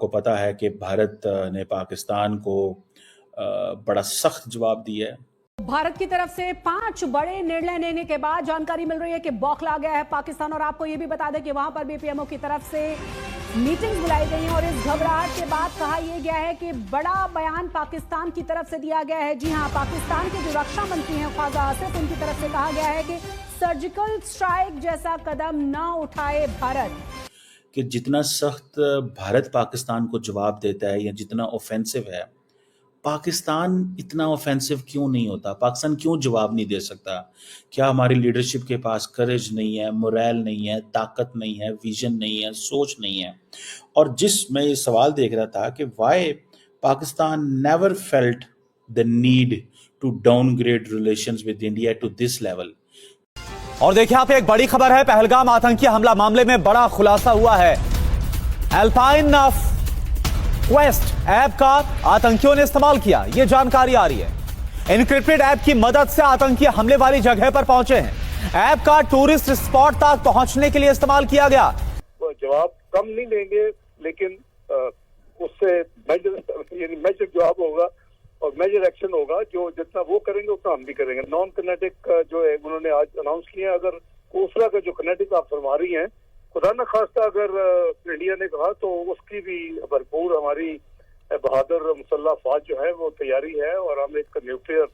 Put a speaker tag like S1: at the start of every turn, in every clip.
S1: आपको पता है कि भारत ने पाकिस्तान को बड़ा सख्त जवाब दिया है।
S2: भारत की तरफ से 5 बड़े निर्णय लेने के बाद जानकारी मिल रही है कि बौखला गया है पाकिस्तान। और आपको यह भी बता दें कि वहां पर भी पीएमओ की तरफ से मीटिंग्स बुलाई गई हैं और इस घबराहट के बाद कहा यह गया है कि बड़ा बयान पाकिस्तान की तरफ से दिया गया है। जी हां, पाकिस्तान के जो रक्षा मंत्री हैं ख्वाजा आसिफ, उनकी तरफ से कहा गया है कि सर्जिकल स्ट्राइक जैसा कदम न उठाए भारत।
S1: कि जितना सख्त भारत पाकिस्तान को जवाब देता है या जितना ऑफेंसिव है, पाकिस्तान इतना ऑफेंसिव क्यों नहीं होता? पाकिस्तान क्यों जवाब नहीं दे सकता? क्या हमारी लीडरशिप के पास करेज नहीं है, मोरल नहीं है, ताकत नहीं है, विजन नहीं है, सोच नहीं है? और मैं ये सवाल देख रहा था कि why Pakistan never felt the need to downgrade relations with India to this level.
S3: और देखिए यहाँ पे एक बड़ी खबर है, पहलगाम आतंकी हमला मामले में बड़ा खुलासा हुआ है। अल्पाइन क्वेस्ट ऐप का आतंकियों ने इस्तेमाल किया, यह जानकारी आ रही है। एनक्रिप्टेड ऐप की मदद से आतंकी हमले वाली जगह पर पहुंचे हैं। ऐप का टूरिस्ट स्पॉट तक पहुंचने के लिए इस्तेमाल किया गया।
S4: जवाब कम नहीं लेंगे, लेकिन उससे मेजर जवाब होगा और मेजर एक्शन होगा। जो जितना वो करेंगे उतना हम भी करेंगे। नॉन किनेटिक जो है उन्होंने आज अनाउंस किया। अगर कोसरा का जो किनेटिक आप फरमा रही हैं, खुदा न खास्ता अगर इंडिया ने कहा तो उसकी भी भरपूर हमारी बहादुर मुसल्लह फौज जो है वो तैयारी है। और हम एक न्यूक्लियर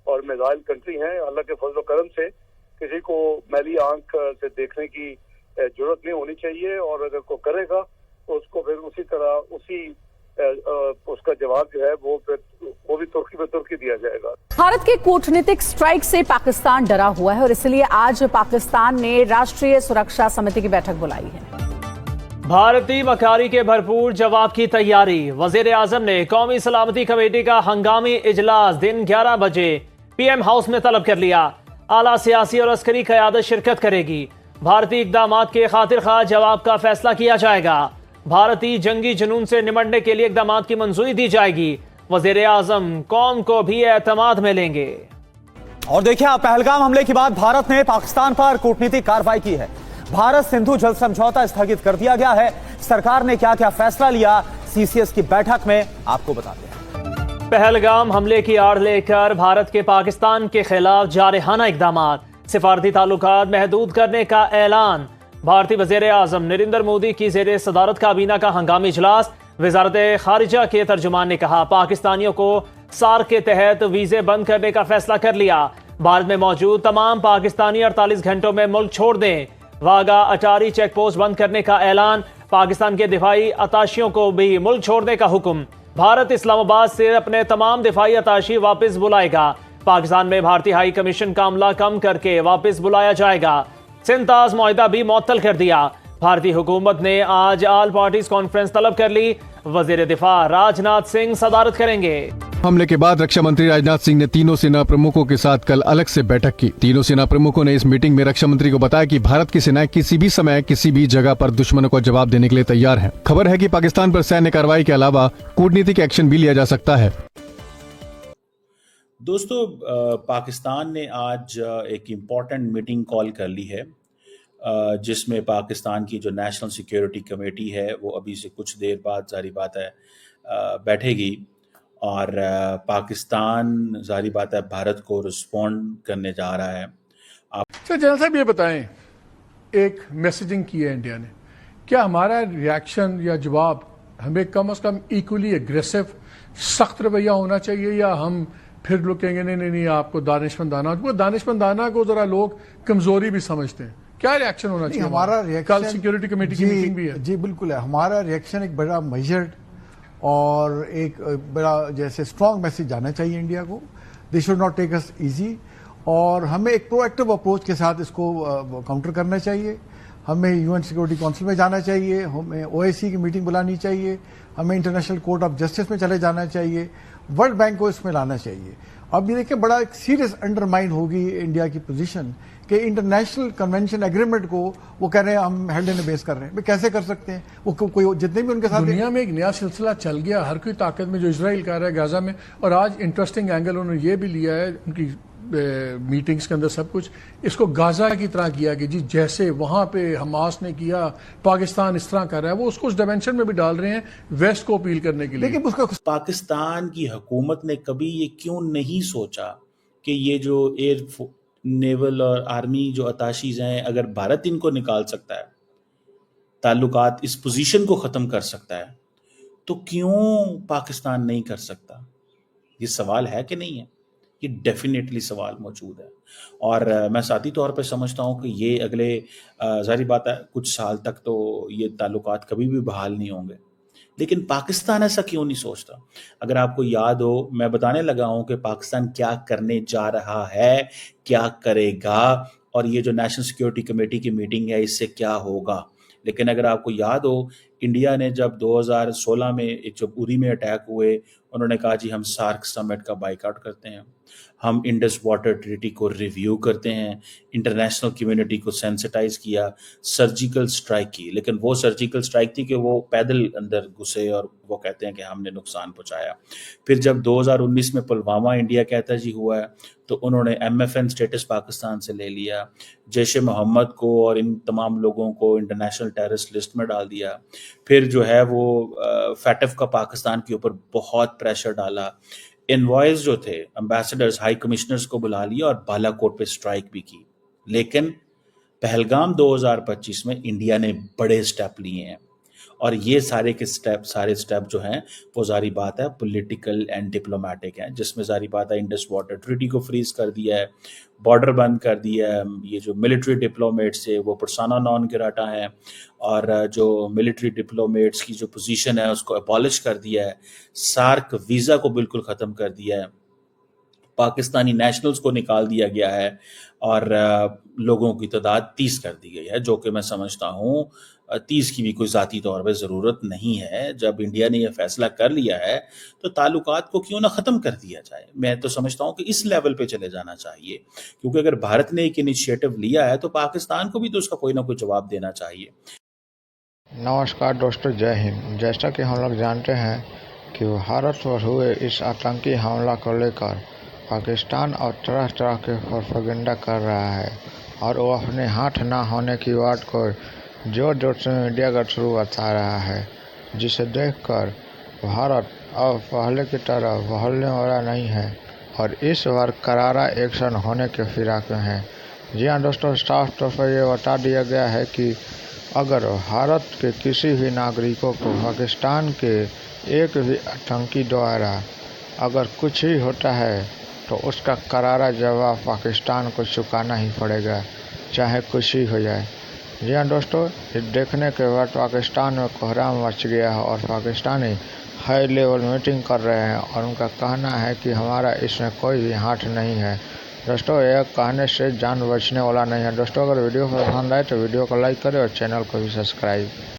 S4: और मिसाइल कंट्री हैं। अल्लाह के फजल करम से किसी को मैली आंख से देखने की जरूरत नहीं होनी चाहिए। और अगर कोई करेगा तो उसको फिर उसी तरह उसका जवाब जो है वो भी तुर्की में तुर्की दिया जाएगा।
S2: भारत के कूटनीतिक स्ट्राइक से पाकिस्तान डरा हुआ है और इसलिए आज पाकिस्तान ने राष्ट्रीय सुरक्षा समिति की बैठक बुलाई है।
S5: भारतीय मकारी के भरपूर जवाब की तैयारी। वजीर आजम ने कौमी सलामती कमेटी का हंगामी इजलास दिन 11 बजे पीएम हाउस में तलब कर लिया। आला सियासी और अस्करी क़यादत शिरकत करेगी। भारतीय इक़दामात के खातिर खा जवाब का फैसला किया जाएगा। भारतीय जंगी जुनून से निमटने के लिए इक़दामात की मंजूरी दी जाएगी। वज़ीर आज़म कौम को भी एतमाद में लेंगे।
S3: और देखिए, पहलगाम हमले के बाद भारत ने पाकिस्तान पर कूटनीतिक कार्रवाई की है। भारत सिंधु जल समझौता स्थगित कर दिया गया है। सरकार ने क्या क्या फैसला लिया, सीसीएस की बैठक में आपको बताते हैं।
S5: पहलगाम हमले की आड़ लेकर भारत के पाकिस्तान के खिलाफ जारहाना इक़दामात, सिफारती ताल्लुकात महदूद करने का ऐलान। भारतीय वज़ीर आज़म नरेंद्र मोदी की ज़ेरे सदारत काबीना का हंगामी इजलास। वज़ारत खारिजा के तर्जुमान ने कहा, पाकिस्तानियों को सार्क के तहत वीज़े बंद करने का फैसला कर लिया। भारत में मौजूद तमाम पाकिस्तानी 48 घंटों में मुल्क छोड़ दें। वागा अटारी चेक पोस्ट बंद करने का ऐलान। पाकिस्तान के दिफाई अताशियों को भी मुल्क छोड़ने का हुक्म। भारत इस्लामाबाद से अपने तमाम दिफाई अताशी वापस बुलाएगा। पाकिस्तान में भारतीय हाई कमीशन का अमला कम करके वापस बुलाया जाएगा। सिंताज मुआहिदा भी मुअत्तल कर दिया। भारतीय हुकूमत ने आज ऑल पार्टीज कॉन्फ्रेंस तलब कर ली। वजीर दिफा राजनाथ सिंह सदारत करेंगे।
S6: हमले के बाद रक्षा मंत्री राजनाथ सिंह ने तीनों सेना प्रमुखों के साथ कल अलग से बैठक की। तीनों सेना प्रमुखों ने इस मीटिंग में रक्षा मंत्री को बताया कि भारत की सेनाएं किसी भी समय किसी भी जगह पर दुश्मनों को जवाब देने के लिए तैयार हैं। खबर है कि पाकिस्तान पर सैन्य कार्रवाई के अलावा कूटनीतिक एक्शन भी लिया जा सकता है।
S1: दोस्तों, पाकिस्तान ने आज एक इम्पॉर्टेंट मीटिंग कॉल कर ली है, जिसमें पाकिस्तान की जो नेशनल सिक्योरिटी कमेटी है वो अभी से कुछ देर बाद जारी बात है बैठेगी। और पाकिस्तान जारी बात है भारत को रिस्पॉन्ड करने जा रहा है।
S7: सर, जनरल साहब ये बताएं, एक मैसेजिंग की है इंडिया ने, क्या हमारा रिएक्शन या जवाब हमें कम से कम इक्वली एग्रेसिव सख्त रवैया होना चाहिए, या हम फिर लोग कहेंगे नहीं आपको दानिशमंदाना को जरा लोग कमजोरी भी समझते हैं? क्या रिएक्शन होना चाहिए?
S8: हमारा रिएक्शन,
S7: कल सिक्योरिटी कमेटी की मीटिंग भी है।
S8: जी बिल्कुल है। हमारा रिएक्शन एक बड़ा मेजर्ड और एक बड़ा जैसे स्ट्रांग मैसेज जाना चाहिए इंडिया को। They should not take us easy, और हमें एक प्रोएक्टिव अप्रोच के साथ इसको काउंटर करना चाहिए। हमें यूएन सिक्योरिटी काउंसिल में जाना चाहिए, हमें ओआईसी की मीटिंग बुलानी चाहिए, हमें इंटरनेशनल कोर्ट ऑफ जस्टिस में चले जाना चाहिए, वर्ल्ड बैंक को इसमें लाना चाहिए। अब ये देखिए, बड़ा एक सीरियस अंडरमाइन होगी इंडिया की पोजीशन कि इंटरनेशनल कन्वेंशन एग्रीमेंट को वो कह रहे हैं हम हेल्ड इन बेस कर रहे हैं। वे कैसे कर सकते हैं? वो कोई जितने भी उनके साथ
S7: दुनिया में एक नया सिलसिला चल गया, हर कोई ताकत में जो इजराइल कर रहा है गाजा में। और आज इंटरेस्टिंग एंगल उन्होंने ये भी लिया है, उनकी मीटिंग्स के अंदर सब कुछ इसको गाजा की तरह किया कि जी जैसे वहां पे हमास ने किया, पाकिस्तान इस तरह कर रहा है, वो उसको उस डायमेंशन में भी डाल रहे हैं वेस्ट को अपील करने के लिए।
S8: लेकिन उसका
S1: पाकिस्तान की हुकूमत ने कभी ये क्यों नहीं सोचा कि ये जो एयर नेवल और आर्मी जो अताशीज हैं, अगर भारत इनको निकाल सकता है, ताल्लुकात इस पोजीशन को ख़त्म कर सकता है, तो क्यों पाकिस्तान नहीं कर सकता? ये सवाल है कि नहीं है? ये डेफिनेटली सवाल मौजूद है। और मैं साथी तौर पे समझता हूँ कि ये अगले ज़ाहिर बात है कुछ साल तक तो ये ताल्लुकात कभी भी बहाल नहीं होंगे, लेकिन पाकिस्तान ऐसा क्यों नहीं सोचता? अगर आपको याद हो, मैं बताने लगा हूँ कि पाकिस्तान क्या करने जा रहा है, क्या करेगा, और ये जो नेशनल सिक्योरिटी कमेटी की मीटिंग है इससे क्या होगा। लेकिन अगर आपको याद हो, इंडिया ने जब 2016 में एक जब उरी में अटैक हुए, उन्होंने कहा जी हम सार्क समिट का बाइकआउट करते हैं, हम इंडस वाटर ट्रीटी को रिव्यू करते हैं, इंटरनेशनल कम्युनिटी को सेंसिटाइज किया, सर्जिकल स्ट्राइक की। लेकिन वो सर्जिकल स्ट्राइक थी कि वो पैदल अंदर घुसे और वो कहते हैं कि हमने नुकसान पहुंचाया। फिर जब 2019 में पुलवामा इंडिया कहता जी हुआ है, तो उन्होंने MFN स्टेटस पाकिस्तान से ले लिया, जैश मोहम्मद को और इन तमाम लोगों को इंटरनेशनल टेररिस्ट लिस्ट में डाल दिया। फिर जो है वो फैटफ का पाकिस्तान के ऊपर बहुत प्रेशर डाला, इनवॉइस जो थे एम्बेसडर्स, हाई कमिश्नर्स को बुला लिया और बालाकोट पे स्ट्राइक भी की। लेकिन पहलगाम 2025 में इंडिया ने बड़े स्टेप लिए हैं, और ये सारे स्टेप जो हैं वो जारी बात है पॉलिटिकल एंड डिप्लोमेटिक हैं, जिसमें जारी बात है इंडस वाटर ट्रीटी को फ्रीज कर दिया है, बॉर्डर बंद कर दिया है, ये जो मिलिट्री डिप्लोमेट्स थे वो पर्सोना नॉन ग्राटा हैं, और जो मिलिट्री डिप्लोमेट्स की जो पोजीशन है उसको अबॉलिश कर दिया है, सार्क वीज़ा को बिल्कुल ख़त्म कर दिया है, पाकिस्तानी नेशनल्स को निकाल दिया गया है, और लोगों की तादाद 30 कर दी गई है, जो कि मैं समझता हूँ 30 की भी कोई ज़ाती तौर पे ज़रूरत नहीं है। जब इंडिया ने यह फैसला कर लिया है तो ताल्लुकात को क्यों ना ख़त्म कर दिया जाए। मैं तो समझता हूँ कि इस लेवल पे चले जाना चाहिए, क्योंकि अगर भारत ने एक इनिशिएटिव लिया है तो पाकिस्तान को भी तो उसका कोई ना कोई जवाब देना चाहिए।
S9: नमस्कार दोस्तों, जय हिंद। जैसा कि हम लोग जानते हैं कि भारत पर हुए इस आतंकी हमला को लेकर पाकिस्तान और तरह तरह के प्रोपेगेंडा कर रहा है, और वो अपने हाथ ना होने की बात को जोर जोर से मीडिया के थ्रू बता रहा है, जिसे देखकर भारत अब पहले की तरह बहलने वाला नहीं है और इस बार करारा एक्शन होने के फिराक में है। जी हाँ दोस्तों, साफ तौर पर यह बता दिया गया है कि अगर भारत के किसी भी नागरिकों को पाकिस्तान के एक भी आतंकी द्वारा अगर कुछ ही होता है तो उसका करारा जवाब पाकिस्तान को चुकाना ही पड़ेगा, चाहे कुछ ही हो जाए। जी हाँ दोस्तों, ये देखने के बाद पाकिस्तान में कोहराम मच गया है और पाकिस्तानी हाई लेवल मीटिंग कर रहे हैं और उनका कहना है कि हमारा इसमें कोई भी हाथ नहीं है। दोस्तों, यह कहने से जान बचने वाला नहीं है। दोस्तों, अगर वीडियो पसंद आए तो वीडियो को लाइक करें और चैनल को भी सब्सक्राइब